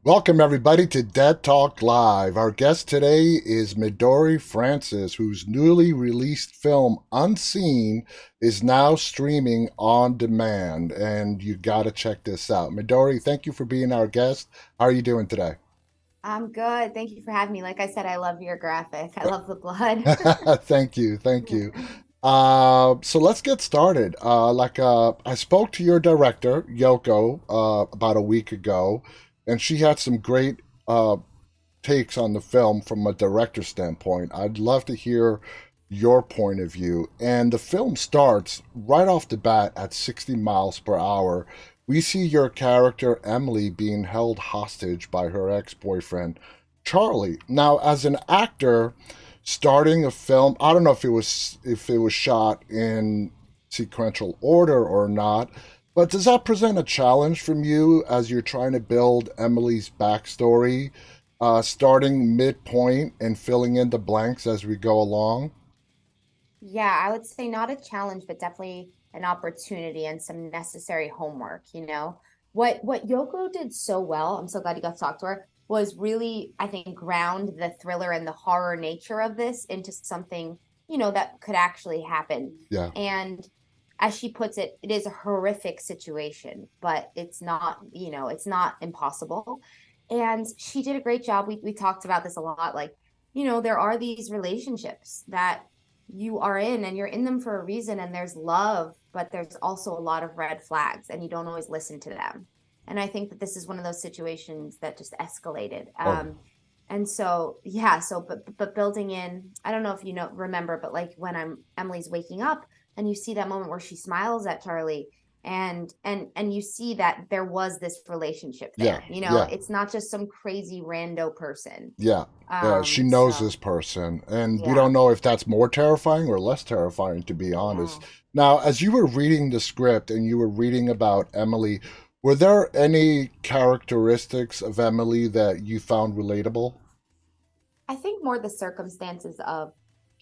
Welcome, everybody, to Dead Talk Live. Our guest today is Midori Francis, whose newly released film Unseen is now streaming on demand. And you got to check this out. Midori, thank you for being our guest. How are you doing today? I'm good. Thank you for having me. Like I said, I love your graphic. I love the blood. Thank you. Thank you. So let's get started. I spoke to your director, Yoko, about a week ago, and she had some great takes on the film from a director standpoint. I'd love to hear your point of view. And the film starts right off the bat at 60 miles per hour. We see your character, Emily, being held hostage by her ex boyfriend, Charlie. Now, as an actor, starting a film, I don't know if it was shot in sequential order or not, but does that present a challenge from you as you're trying to build Emily's backstory, starting midpoint and filling in the blanks as we go along? Yeah, I would say not a challenge, but definitely an opportunity and some necessary homework, you know. What Yoko did so well, I'm so glad you got to talk to her, was really, I think, ground the thriller and the horror nature of this into something, that could actually happen. Yeah, And as she puts it, it is a horrific situation, but it's not impossible. And she did a great job. We talked about this a lot. Like, there are these relationships that you are in and you're in them for a reason, and there's love, but there's also a lot of red flags and you don't always listen to them. And I think that this is one of those situations that just escalated. oh, And so yeah, but building in, I don't know if remember, but like when Emily's waking up and you see that moment where she smiles at Charlie, and you see that there was this relationship yeah, there. yeah. It's not just some crazy rando person. Yeah. Yeah, she knows So this person, and we yeah. don't know if that's more terrifying or less terrifying, to be honest. Yeah. Now, as you were reading the script and you were reading about Emily, were there any characteristics of Emily that you found relatable? I think more the circumstances of,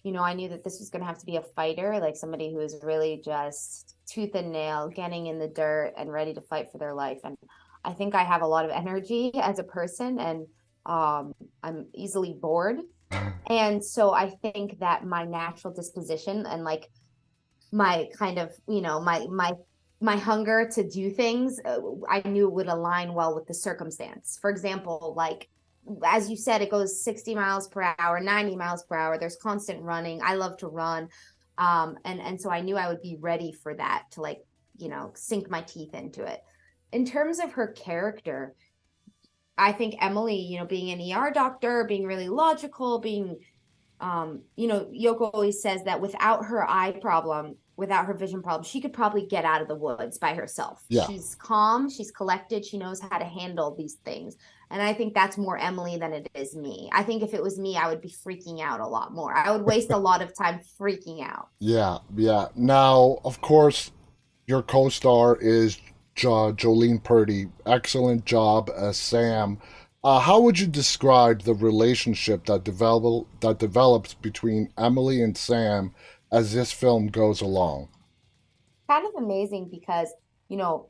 I knew that this was going to have to be a fighter, like somebody who is really just tooth and nail, getting in the dirt and ready to fight for their life. And I think I have a lot of energy as a person, and I'm easily bored. And so I think that my natural disposition and like my kind of, my hunger to do things, I knew it would align well with the circumstance. For example, like as you said, it goes 60 miles per hour, 90 miles per hour. There's constant running. I love to run. And so I knew I would be ready for that to like, sink my teeth into it. In terms of her character, I think Emily, being an ER doctor, being really logical, being Yoko always says that without her eye problem, without her vision problem, she could probably get out of the woods by herself. Yeah. She's calm, she's collected, she knows how to handle these things. And I think that's more Emily than it is me. I think if it was me, I would be freaking out a lot more. I would waste a lot of time freaking out. Yeah, yeah. Now, of course, your co-star is Jolene Purdy. Excellent job as Sam. How would you describe the relationship that develops between Emily and Sam as this film goes along? Kind of amazing because,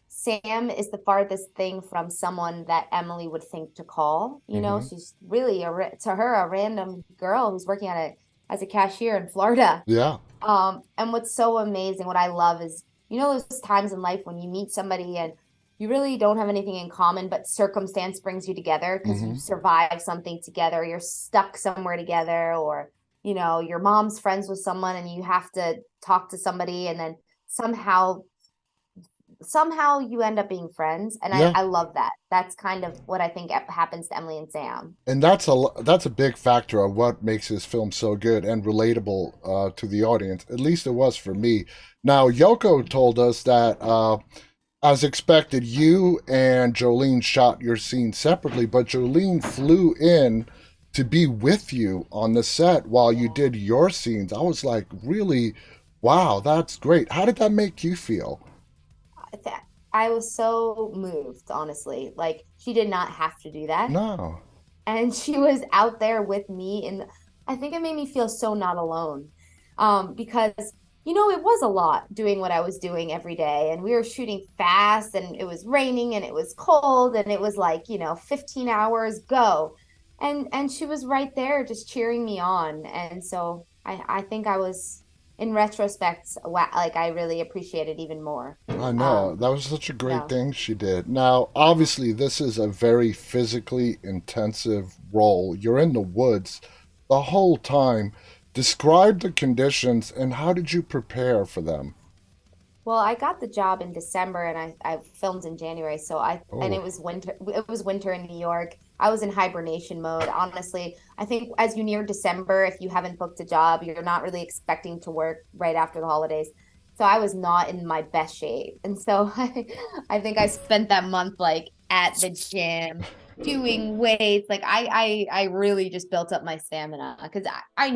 Sam is the farthest thing from someone that Emily would think to call. Hmm. She's really to her a random girl who's working as a cashier in Florida. Yeah. And what's so amazing, what I love is, those times in life when you meet somebody and you really don't have anything in common, but circumstance brings you together because you Hmm. survived something together, you're stuck somewhere together, or, your mom's friends with someone and you have to talk to somebody, and then somehow you end up being friends. And I, Yeah. I love that. That's kind of what I think happens to Emily and Sam. And that's a big factor of what makes this film so good and relatable to the audience. At least it was for me. Now, Yoko told us that, as expected, you and Jolene shot your scene separately, but Jolene flew in to be with you on the set while you did your scenes. I was like, really, wow, that's great. How did that make you feel? I was so moved, honestly. Like, she did not have to do that. No. And she was out there with me. And I think it made me feel so not alone. Because It was a lot doing what I was doing every day. And we were shooting fast and it was raining and it was cold and it was like, 15 hours go. And she was right there just cheering me on. And so I think I was in retrospect, like I really appreciate it even more. I know. Um, That was such a great yeah. thing she did. Now, obviously, this is a very physically intensive role. You're in the woods the whole time. Describe the conditions and how did you prepare for them? Well, I got the job in December and I filmed in January. And Oh. it was winter in New York. I was in hibernation mode. Honestly, I think as you near December, if you haven't booked a job, you're not really expecting to work right after the holidays. So I was not in my best shape. And so I think I spent that month like at the gym doing weights. Like I really just built up my stamina because I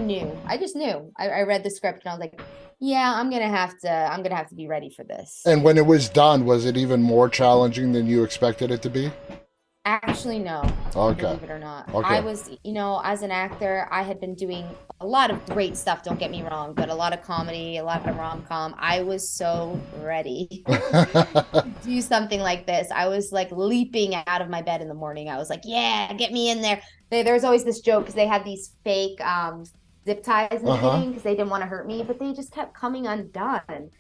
just knew. I read the script and I was like, yeah, I'm gonna have to be ready for this. And when it was done, was it even more challenging than you expected it to be? Actually, no, Okay. believe it or not. I Okay. was, as an actor, I had been doing a lot of great stuff, don't get me wrong, but a lot of comedy, a lot of rom-com. I was so ready to do something like this. I was like leaping out of my bed in the morning. I was like, yeah, get me in there. There's always this joke because they had these fake zip ties in the Uh-huh. beginning because they didn't want to hurt me, but they just kept coming undone.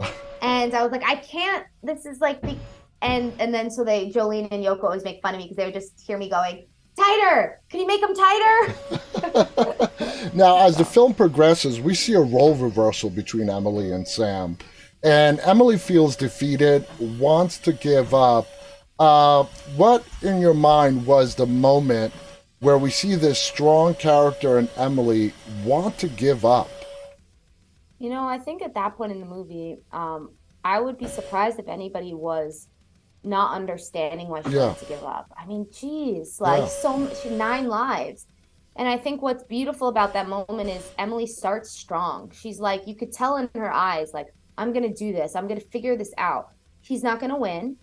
And I was like, I can't. This is like the and then so they Jolene and Yoko always make fun of me because they would just hear me going, tighter. Can you make them tighter? Now, as the So film progresses, we see a role reversal between Emily and Sam. And Emily feels defeated, wants to give up. Uh, what in your mind was the moment where we see this strong character in Emily want to give up? I think at that point in the movie, I would be surprised if anybody was not understanding why she Yeah, wanted to give up. I mean, geez, like yeah, so much, 9 lives. And I think what's beautiful about that moment is Emily starts strong. She's like, you could tell in her eyes, like, I'm gonna do this. I'm gonna figure this out. She's not gonna win.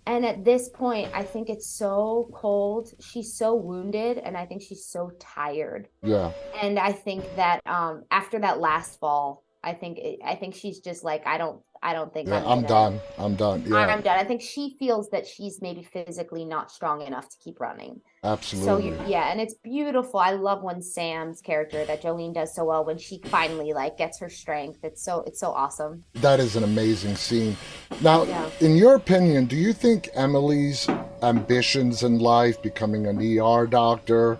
And at this point, I think it's so cold. She's so wounded, and I think she's so tired. yeah, And I think that after that last fall, I think she's just like, I don't think yeah. I'm I'm gonna done. I'm done. Yeah, I'm done. I think she feels that she's maybe physically not strong enough to keep running. So absolutely. yeah, and it's beautiful. I love when Sam's character that Jolene does so well when she finally like gets her strength. It's so awesome. That is an amazing scene. Now, Yeah. in your opinion, do you think Emily's ambitions in life, becoming an ER doctor,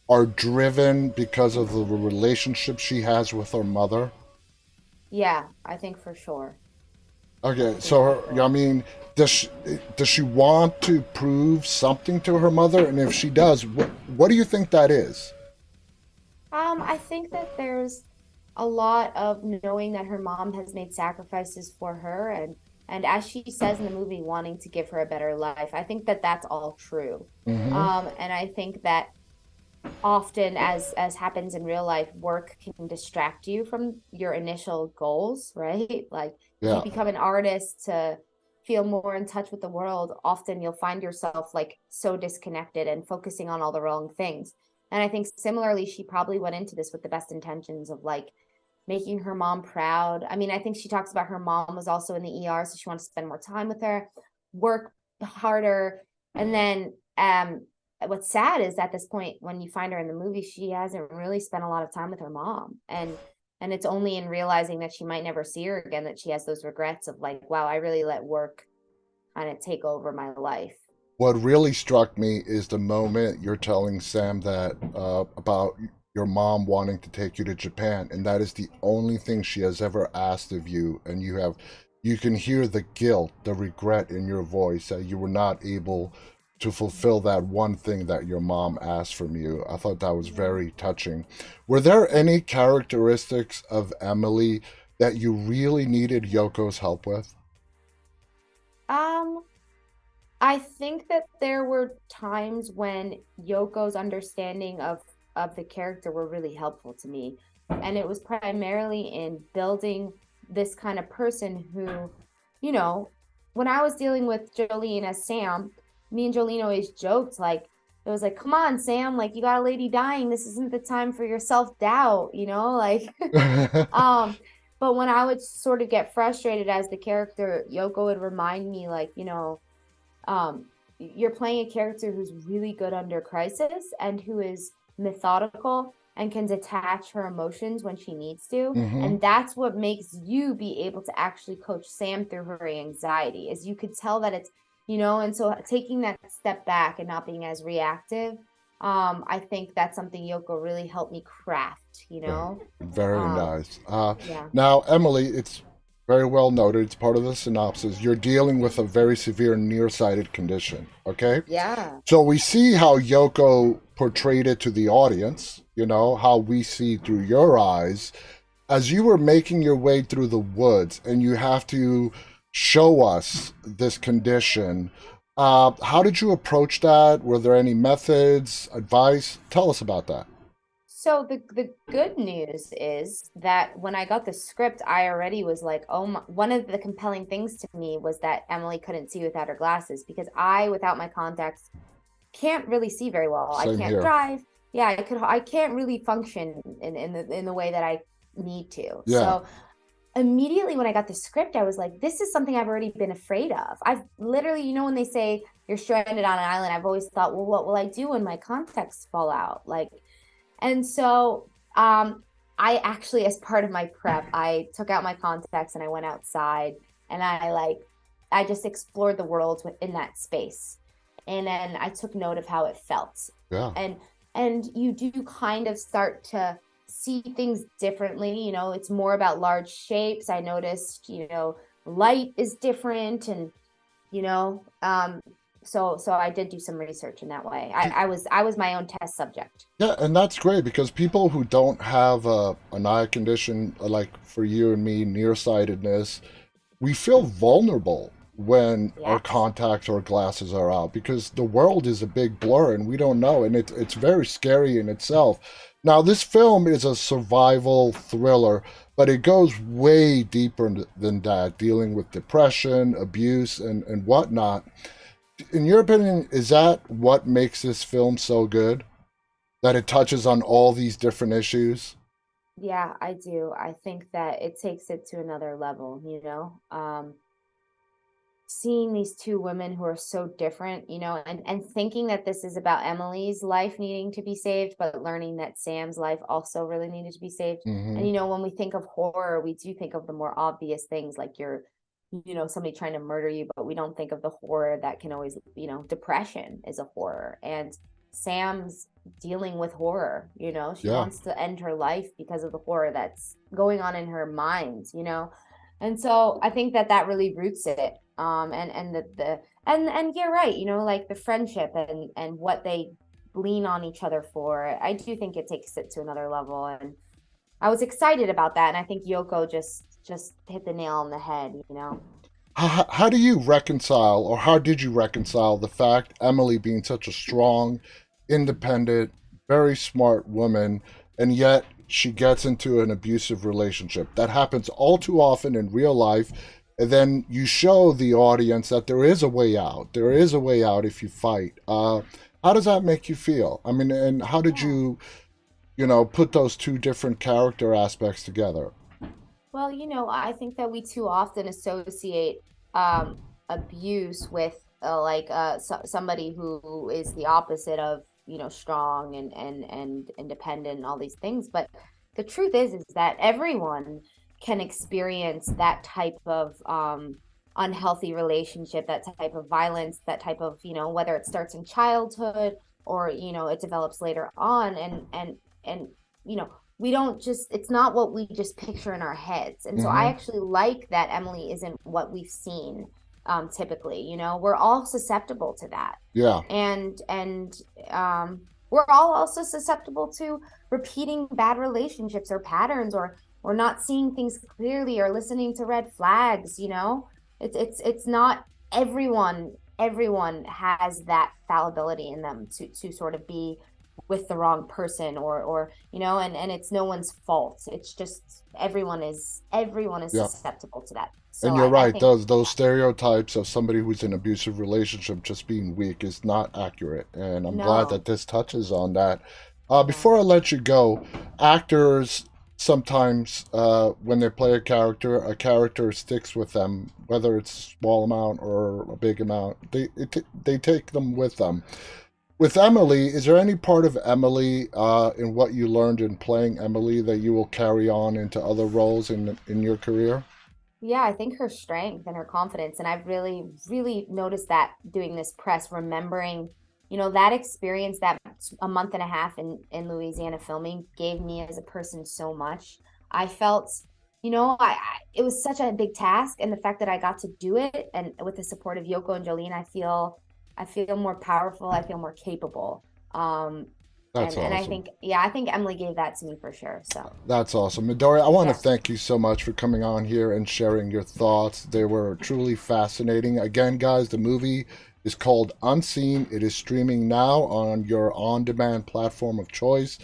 are driven because of the relationship she has with her mother? Yeah, I think for sure. Okay, I think so for I sure. mean, does she want to prove something to her mother? And if she does, what do you think that is? I think that there's a lot of knowing that her mom has made sacrifices for her and as she says in the movie, wanting to give her a better life. I think that that's all true. Mm-hmm. And I think that often as happens in real life, work can distract you from your initial goals, right? Like if you Yeah. become an artist to feel more in touch with the world, often you'll find yourself like so disconnected and focusing on all the wrong things. And I think similarly, she probably went into this with the best intentions of like making her mom proud. I mean, I think she talks about her mom was also in the ER, so she wants to spend more time with her, work harder. And then what's sad is at this point when you find her in the movie, she hasn't really spent a lot of time with her mom. And it's only in realizing that she might never see her again that she has those regrets of like, wow, I really let work kind of take over my life. What really struck me is the moment you're telling Sam that about your mom wanting to take you to Japan, and that is the only thing she has ever asked of you, and you can hear the guilt, the regret in your voice that you were not able to fulfill that one thing that your mom asked from you. I thought that was Yeah. very touching. Were there any characteristics of Emily that you really needed Yoko's help with? Um, I think that there were times when Yoko's understanding of the character were really helpful to me. And it was primarily in building this kind of person who, you know, when I was dealing with Jolene as Sam, me and Jolene always joked like it was like, come on, Sam, like you got a lady dying. This isn't the time for your self-doubt, like Yeah. um But when I would sort of get frustrated as the character, Yoko would remind me, like, you're playing a character who's really good under crisis and who is methodical and can detach her emotions when she needs to. Mm-hmm. And that's what makes you be able to actually coach Sam through her anxiety, is you could tell that and so taking that step back and not being as reactive, I think that's something Yoko really helped me craft, Yeah, very Um, nice. yeah. Now, Emily, it's very well noted. It's part of the synopsis. You're dealing with a very severe nearsighted condition. Okay, Yeah. so we see how Yoko portrayed it to the audience. How we see through your eyes as you were making your way through the woods, and you have to show us this condition. How did you approach that? Were there any methods, advice? Tell us about that. So the good news is that when I got the script, I already was like, oh my, one of the compelling things to me was that Emily couldn't see without her glasses, because I, without my contacts, can't really see very well. I Same can't here. drive. Yeah, I can't really function in the way that I need to. Yeah. So immediately when I got the script, I was like, this is something I've already been afraid of. I've literally, when they say you're stranded on an island, I've always thought, well, what will I do when my contacts fall out? Like, and so I actually, as part of my prep, I took out my contacts and I went outside, and I just explored the world within that space. And then I took note of how it felt. Yeah. And you do kind of start to see things differently. It's more about large shapes. I noticed, light is different, and you know, so I did do some research in that way. I was my own test subject. Yeah, and that's great because people who don't have an eye condition, like for you and me, nearsightedness, we feel vulnerable when our Yes. contacts or glasses are out because the world is a big blur and we don't know, and it's very scary in itself. Now, this film is a survival thriller, but it goes way deeper than that, dealing with depression, abuse, and whatnot. In your opinion, is that what makes this film so good? That it touches on all these different issues? Yeah, I do. I think that it takes it to another level, seeing these two women who are so different, and thinking that this is about Emily's life needing to be saved, but learning that Sam's life also really needed to be saved. Mm-hmm. And when we think of horror, we do think of the more obvious things, like somebody trying to murder you, but we don't think of the horror that can always, depression is a horror. And Sam's dealing with horror, she Yeah. wants to end her life because of the horror that's going on in her mind, and so I think that really roots it. And and you're right, like the friendship and what they lean on each other for. I do think it takes it to another level, and I was excited about that. And I think Yoko just hit the nail on the head. How do you reconcile, or how did you reconcile the fact Emily being such a strong, independent, very smart woman, and yet she gets into an abusive relationship? That happens all too often in real life. And then you show the audience that there is a way out. There is a way out if you fight. How does that make you feel? I mean, and how did Yeah. you put those two different character aspects together? Well, I think that we too often associate abuse with somebody who is the opposite of, strong and independent and all these things. But the truth is that everyone can experience that type of unhealthy relationship, that type of violence, that type of, whether it starts in childhood or, it develops later on. And you know, we don't just, it's not what we just picture in our heads. And so I Mm-hmm. actually like that Emily isn't what we've seen typically. We're all susceptible to that. Yeah. And we're all also susceptible to repeating bad relationships or patterns, or not seeing things clearly, or listening to red flags. It's not everyone has that fallibility in them to sort of be with the wrong person, and it's no one's fault. It's just everyone is Yeah. susceptible to that. So And you're I right. think, Those stereotypes of somebody who's in an abusive relationship just being weak is not accurate. And I'm glad that no. this touches on that. Yeah. Before I let you go, actors sometimes when they play a character sticks with them, whether it's a small amount or a big amount. They take them with them. With Emily, is there any part of Emily in what you learned in playing Emily that you will carry on into other roles in your career? Yeah, I think her strength and her confidence. And I've really noticed that doing this press, remembering, that experience, that a month and a half in Louisiana filming gave me as a person so much. I felt, it was such a big task. And the fact that I got to do it and with the support of Yoko and Jolene, I feel more powerful. I feel more capable. That's And I awesome. think, yeah, I think Emily gave that to me for sure. So That's awesome. Midori, I want to yeah. thank you so much for coming on here and sharing your thoughts. They were truly fascinating. Again, guys, the movie is called Unseen. It is streaming now on your on demand platform of choice.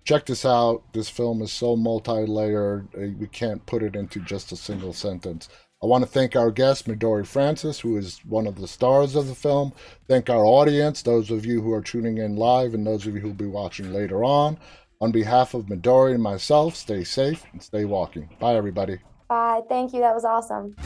Check this out. This film is so multi layered, we can't put it into just a single sentence. I want to thank our guest, Midori Francis, who is one of the stars of the film. Thank our audience, those of you who are tuning in live and those of you who will be watching later on. On behalf of Midori and myself, stay safe and stay walking. Bye, everybody. Bye. Thank you. That was awesome.